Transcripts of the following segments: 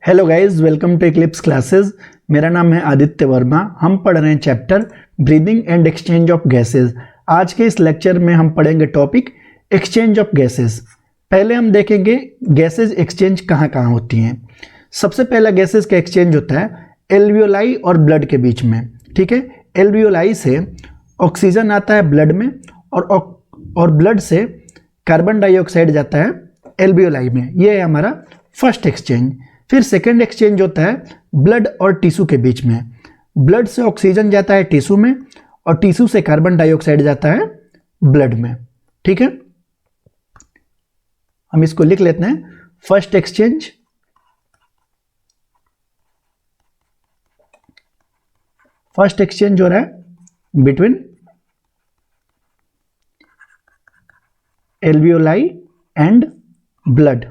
Hello guys, welcome to eclipse classes. मेरा नाम है आदित्य वर्मा। हम पढ़ रहे हैं chapter breathing and exchange of gases. आज के इस लेक्चर में हम पढ़ेंगे टॉपिक एक्सचेंज ऑफ गैसेस। पहले हम देखेंगे गैसेस एक्सचेंज कहाँ कहाँ होती हैं। सबसे पहला गैसेस का एक्सचेंज होता है एल्वियोलाई और ब्लड के बीच में। ठीक है, एल्वियोलाई से ऑक्सीजन आता है ब्लड में और ब्लड से कार्बन डाइऑक्साइड जाता है एल्वियोलाई में। ये है हमारा फर्स्ट एक्सचेंज। फिर सेकंड एक्सचेंज होता है ब्लड और टिश्यू के बीच में। ब्लड से ऑक्सीजन जाता है टिश्यू में और टिश्यू से कार्बन डाइऑक्साइड जाता है ब्लड में। ठीक है, हम इसको लिख लेते हैं। फर्स्ट एक्सचेंज हो रहा है बिटवीन एल्वियोलाई एंड ब्लड,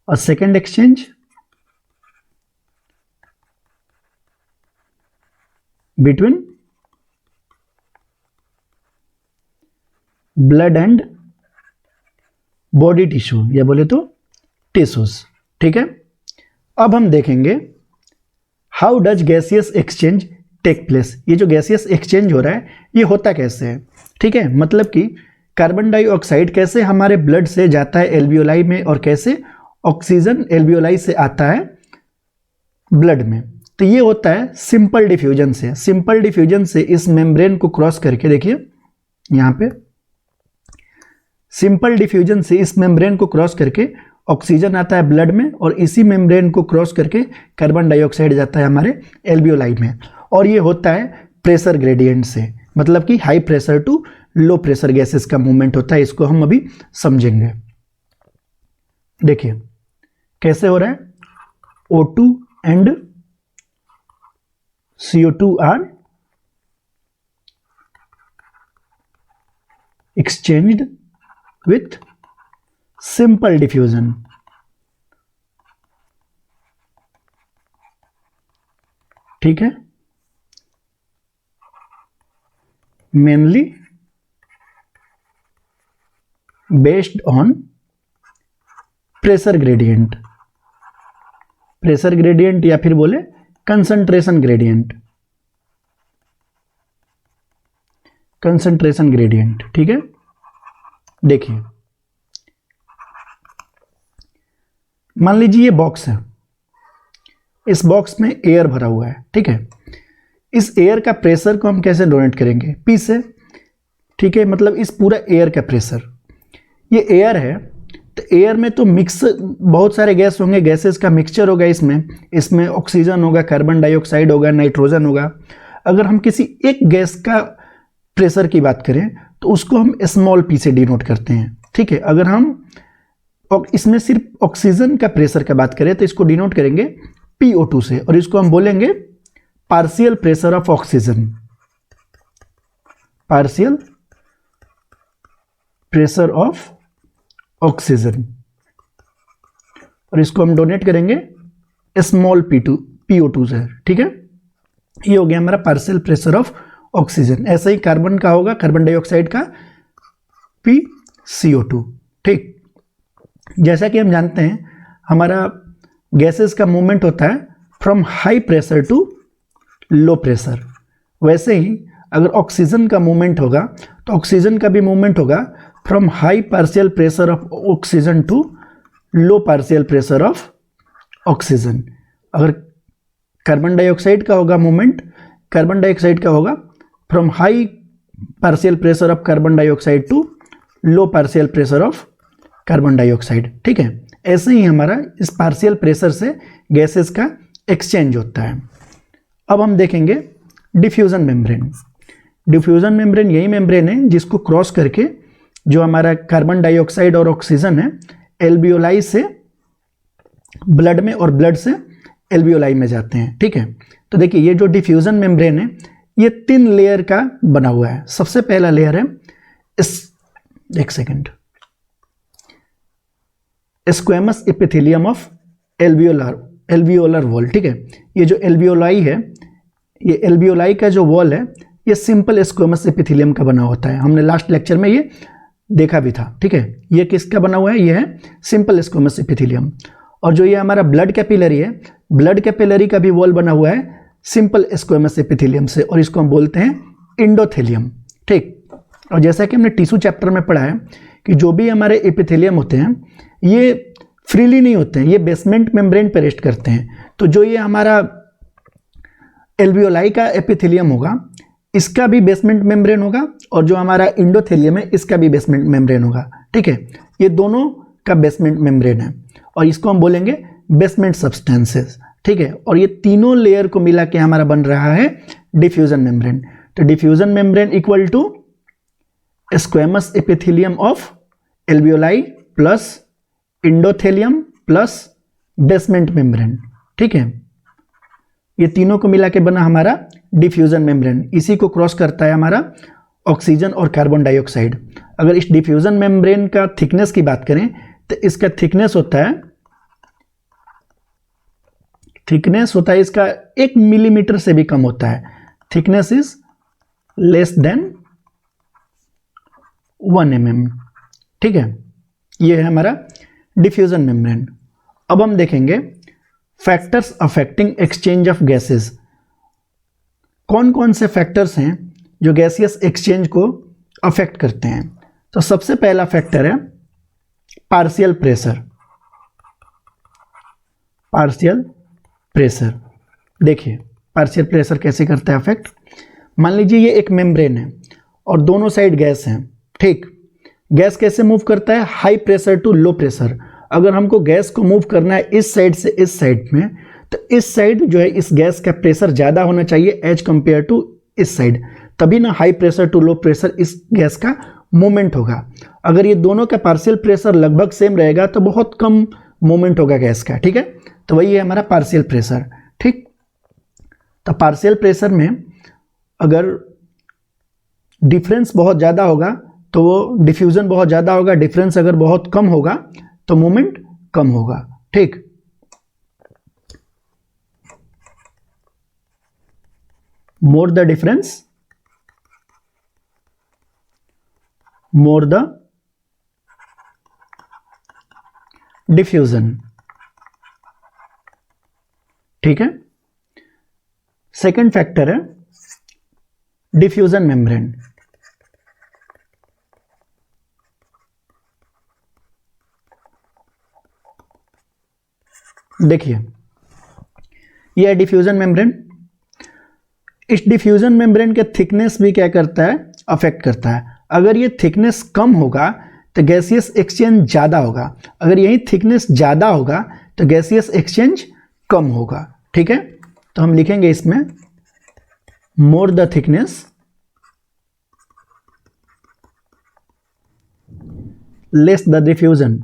और second exchange between blood and body tissue, या बोले तो टिश्यूज। ठीक है, अब हम देखेंगे how does gaseous exchange take place. ये जो गैसियस एक्सचेंज हो रहा है ये होता कैसे है। ठीक है, मतलब कि कार्बन डाइऑक्साइड कैसे हमारे ब्लड से जाता है एल्वियोलाई में और कैसे ऑक्सीजन एल्वियोलाई से आता है ब्लड में। तो ये होता है सिंपल डिफ्यूजन से। सिंपल डिफ्यूजन से इस मेम्ब्रेन को क्रॉस करके, देखिए यहाँ पे सिंपल डिफ्यूजन से इस मेम्ब्रेन को क्रॉस करके ऑक्सीजन आता है ब्लड में और इसी मेम्ब्रेन को क्रॉस करके कार्बन डाइऑक्साइड जाता है हमारे एल्वियोलाई में। और ये होता है प्रेशर ग्रेडियंट से, मतलब कि high pressure to low pressure gases का मूवमेंट होता है। इसको हम अभी समझेंगे। देखिए कैसे हो रहा है। O2 and CO2 are exchanged with simple diffusion। ठीक है, mainly based on pressure gradient. Pressure gradient या फिर बोले कंसंट्रेशन ग्रेडियंट। Concentration gradient. ठीक है, देखिए मान लीजिए ये बॉक्स है, इस बॉक्स में एयर भरा हुआ है। ठीक है, इस एयर का प्रेशर को हम कैसे डोनेट करेंगे? P से। ठीक है, मतलब इस पूरा एयर का प्रेशर, ये एयर है तो एयर में तो मिक्स बहुत सारे गैस होंगे, गैसेस का मिक्सचर होगा। इसमें ऑक्सीजन होगा, कार्बन डाइऑक्साइड होगा, नाइट्रोजन होगा। अगर हम किसी एक गैस का प्रेशर की बात करें तो उसको हम स्मॉल p से डिनोट करते हैं। ठीक है, अगर हम इसमें सिर्फ ऑक्सीजन का प्रेशर का बात करें तो इसको डिनोट करेंगे PO2 से और इसको हम बोलेंगे partial pressure of oxygen. Partial pressure of oxygen, और इसको हम डोनेट करेंगे स्मॉल PO2 से। ठीक है, ये हो गया हमारा पार्शियल प्रेशर ऑफ ऑक्सीजन। ऐसा ही कार्बन का होगा, कार्बन डाइऑक्साइड का PCO2। ठीक, जैसा कि हम जानते हैं हमारा गैसेस का मूवमेंट होता है from high pressure to low pressure. वैसे ही अगर ऑक्सीजन का मूवमेंट होगा तो ऑक्सीजन का भी मूवमेंट होगा from high partial pressure of oxygen to low partial pressure of oxygen. अगर कार्बन डाइऑक्साइड का होगा मूवमेंट, कार्बन डाइऑक्साइड का होगा from high partial pressure of carbon dioxide to low partial pressure of carbon dioxide. ठीक है, ऐसे ही हमारा इस पार्शियल प्रेशर से गैसेस का एक्सचेंज होता है। अब हम देखेंगे डिफ्यूजन मेम्ब्रेन। डिफ्यूजन मेम्ब्रेन यही मेम्ब्रेन है जिसको क्रॉस करके जो हमारा कार्बन डाइऑक्साइड और ऑक्सीजन है एल्वियोलाई से ब्लड में और ब्लड से एल्वियोलाई में जाते हैं। ठीक है, तो देखिए ये जो डिफ्यूजन मेम्ब्रेन है ये 3 लेयर का बना हुआ है। सबसे पहला लेयर है squamous epithelium of alveolar wall. ठीक है, ये जो एल्वियोलाई है, ये एल्वियोलाई का जो वॉल है ये सिंपल स्क्वेमस एपिथेलियम का बना होता है। हमने लास्ट लेक्चर में ये देखा भी था। ठीक है, ये किसका बना हुआ है? ये है सिंपल स्क्वेमस एपिथेलियम। और जो ये हमारा ब्लड कैपिलरी है, ब्लड कैपिलरी का भी वॉल बना हुआ है सिंपल स्क्वेमस एपिथेलियम से, और इसको हम बोलते हैं इंडोथेलियम। ठीक, और जैसा कि हमने टिश्यू चैप्टर में पढ़ा है कि जो भी हमारे एपिथेलियम होते हैं ये फ्रीली नहीं होते हैं, ये बेसमेंट मेम्ब्रेन पे रेस्ट करते हैं। तो जो ये हमारा एल्वियोलाई का एपिथेलियम होगा इसका भी बेसमेंट मेम्ब्रेन होगा, और जो हमारा इंडोथेलियम है इसका भी बेसमेंट मेम्ब्रेन होगा। ठीक है, ये दोनों का बेसमेंट मेम्ब्रेन है और इसको हम बोलेंगे बेसमेंट सब्सटेंसेस। ठीक है, और ये तीनों लेयर को मिला के हमारा बन रहा है डिफ्यूजन मेम्ब्रेन। तो diffusion membrane equal to squamous epithelium of alveoli plus endothelium plus basement membrane. ठीक है, ये तीनों को मिला के बना हमारा डिफ्यूजन मेम्ब्रेन। इसी को क्रॉस करता है हमारा ऑक्सीजन और कार्बन डाइऑक्साइड। अगर इस डिफ्यूजन मेम्ब्रेन का थिकनेस की बात करें तो इसका थिकनेस होता है इसका 1 मिलीमीटर से भी कम होता है। Thickness is less than 1 mm। ठीक है, ये है हमारा डिफ्यूजन मेम्ब्रेन। अब हम देखेंगे factors affecting exchange of gases. कौन कौन से फैक्टर्स हैं जो गैसियस एक्सचेंज को अफेक्ट करते हैं। तो सबसे पहला फैक्टर है पार्शियल प्रेशर। पार्शियल प्रेशर, देखिए पार्शियल प्रेशर कैसे करता है अफेक्ट। मान लीजिए ये एक मेम्ब्रेन है और दोनों साइड गैस है। ठीक, गैस कैसे मूव करता है, high pressure to low pressure. अगर हमको गैस को मूव करना है इस साइड से इस साइड में, तो इस साइड जो है इस गैस का प्रेशर ज़्यादा होना चाहिए एज कंपेयर टू इस साइड, तभी ना high pressure to low pressure इस गैस का मूवमेंट होगा। अगर ये दोनों का पार्शियल प्रेशर लगभग सेम रहेगा तो बहुत कम मूवमेंट होगा गैस का। ठीक है, तो वही है हमारा पार्शियल प्रेशर। ठीक, तो पार्शियल प्रेशर में अगर डिफरेंस बहुत ज़्यादा होगा तो वो डिफ्यूजन बहुत ज़्यादा होगा, डिफरेंस अगर बहुत कम होगा तो मूवमेंट कम होगा। ठीक, more the difference more the diffusion. ठीक है, सेकंड फैक्टर है डिफ्यूजन मेम्ब्रेन। देखिए यह है डिफ्यूजन मेम्ब्रेन। इस डिफ्यूजन मेम्ब्रेन के थिकनेस भी क्या करता है, अफेक्ट करता है। अगर ये थिकनेस कम होगा तो गैसियस एक्सचेंज ज़्यादा होगा, अगर यही थिकनेस ज़्यादा होगा तो गैसियस एक्सचेंज कम होगा। ठीक है, तो हम लिखेंगे इसमें more the thickness less the diffusion.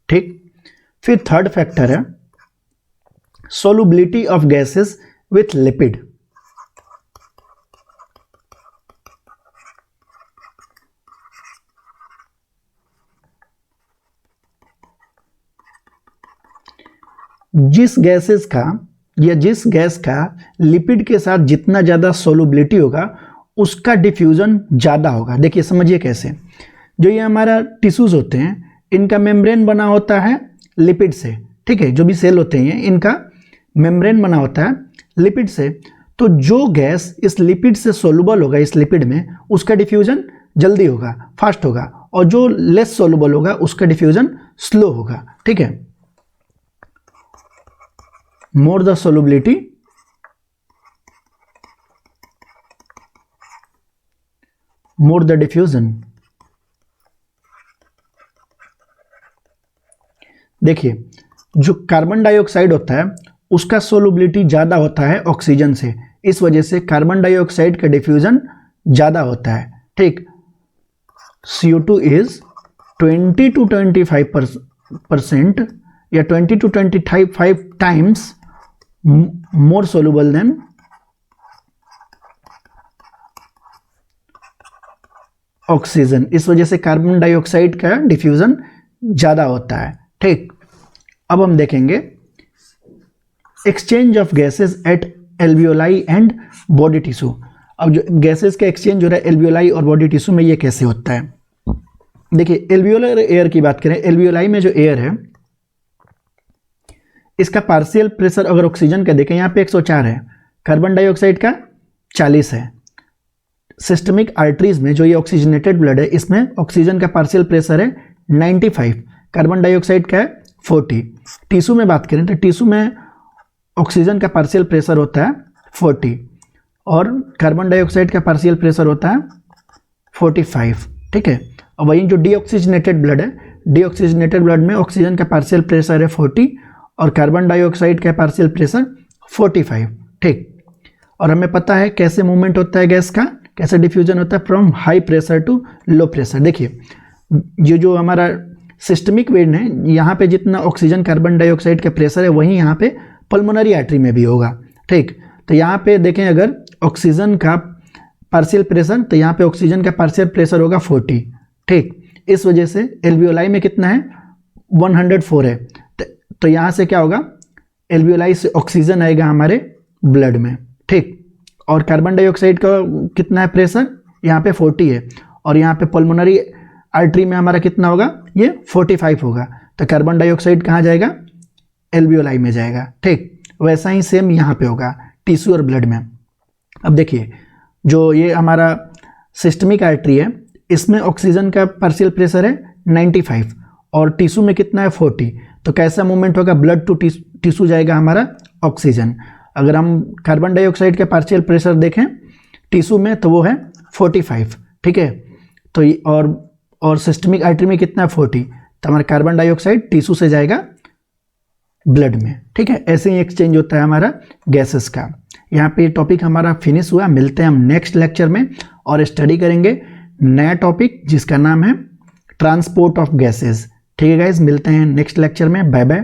ठीक, फिर थर्ड फैक्टर है solubility of gases with lipid. जिस गैसेस का या जिस गैस का लिपिड के साथ जितना ज़्यादा सोलुबिलिटी होगा उसका डिफ्यूजन ज़्यादा होगा। देखिए समझिए कैसे, जो ये हमारा टिश्यूज़ होते हैं इनका मेम्ब्रेन बना होता है लिपिड से। ठीक है, जो भी सेल होते हैं इनका मेम्ब्रेन बना होता है लिपिड से। तो जो गैस इस लिपिड से सोलुबल होगा इस लिपिड में उसका डिफ्यूजन जल्दी होगा, फास्ट होगा, और जो लेस सोलुबल होगा उसका डिफ्यूजन स्लो होगा। ठीक है, more the solubility more the diffusion. देखिए जो कार्बन डाइऑक्साइड होता है उसका सोलुबिलिटी ज़्यादा होता है ऑक्सीजन से, इस वजह से कार्बन डाइऑक्साइड का डिफ्यूजन ज़्यादा होता है। ठीक, CO2 इज 20 to 25% या 20 to 25 times more soluble than oxygen, इस वजह से कार्बन डाइऑक्साइड का डिफ्यूजन ज़्यादा होता है। ठीक, अब हम देखेंगे exchange of gases at alveoli and body tissue. अब जो गैसेस का एक्सचेंज हो रहा है एल्वियोलाई और बॉडी टिश्यू में ये कैसे होता है। देखिए एल्वियोलर एयर की बात करें, एल्वियोलाई में जो एयर है इसका पार्शियल प्रेशर अगर ऑक्सीजन का देखें यहाँ पे 104 है, कार्बन डाइऑक्साइड का 40 है। सिस्टमिक आर्टरीज में जो ये ऑक्सीजनेटेड ब्लड है इसमें ऑक्सीजन का पार्शियल प्रेशर है 95, कार्बन डाइऑक्साइड का है 40। टिश्यू में बात करें तो टिश्यू में ऑक्सीजन का पार्शियल प्रेशर होता है 40 और कार्बन डाइऑक्साइड का पार्शियल प्रेशर होता है 45, ठीक है। और वहीं जो डीऑक्सीजनेटेड ब्लड है, डीऑक्सीजनेटेड ब्लड में ऑक्सीजन का पार्शियल प्रेशर है 40 और कार्बन डाइऑक्साइड का पार्शियल प्रेशर 45, ठीक। और हमें पता है कैसे मूवमेंट होता है गैस का, कैसे डिफ्यूजन होता है, from high pressure to low pressure. देखिए ये जो हमारा सिस्टमिक वेन है, यहाँ पे जितना ऑक्सीजन कार्बन डाइऑक्साइड का प्रेशर है वहीं यहाँ पे पल्मोनरी आर्टरी में भी होगा, ठीक। तो यहाँ पे देखें अगर ऑक्सीजन का पार्शियल प्रेशर, तो यहाँ पे ऑक्सीजन का पार्शियल प्रेशर होगा 40, ठीक। इस वजह से एल्वियोलाई में कितना है 104 है। तो यहाँ से क्या होगा, एल्वियोलाई से ऑक्सीजन आएगा हमारे ब्लड में, ठीक। और कार्बन डाइऑक्साइड का कितना है प्रेशर, यहाँ पे 40 है और यहाँ पे पल्मोनरी आर्टरी में हमारा कितना होगा, ये 45 होगा। तो कार्बन डाइऑक्साइड कहाँ जाएगा, एल्वियोलाई में जाएगा, ठीक। वैसा ही सेम यहाँ पे होगा टिश्यू और ब्लड में। अब देखिए जो ये हमारा सिस्टमिक आर्टरी है इसमें ऑक्सीजन का पार्शियल प्रेशर है 95 और टिश्यू में कितना है 40। तो कैसा मूवमेंट होगा, ब्लड टू टिश्यू जाएगा हमारा ऑक्सीजन। अगर हम कार्बन डाइऑक्साइड का पार्शियल प्रेशर देखें टिश्यू में तो वो है 45, ठीक है। तो और सिस्टमिक आर्टरी में कितना है 40, तो हमारा कार्बन डाइऑक्साइड टिश्यू से जाएगा ब्लड में, ठीक है। ऐसे ही एक्सचेंज होता है हमारा गैसेस का। यहाँ पे टॉपिक हमारा फिनिश हुआ। मिलते हैं हम नेक्स्ट लेक्चर में और स्टडी करेंगे नया टॉपिक जिसका नाम है ट्रांसपोर्ट ऑफ गैसेस, ठीक है गाइज। मिलते हैं नेक्स्ट लेक्चर में, बाय बाय।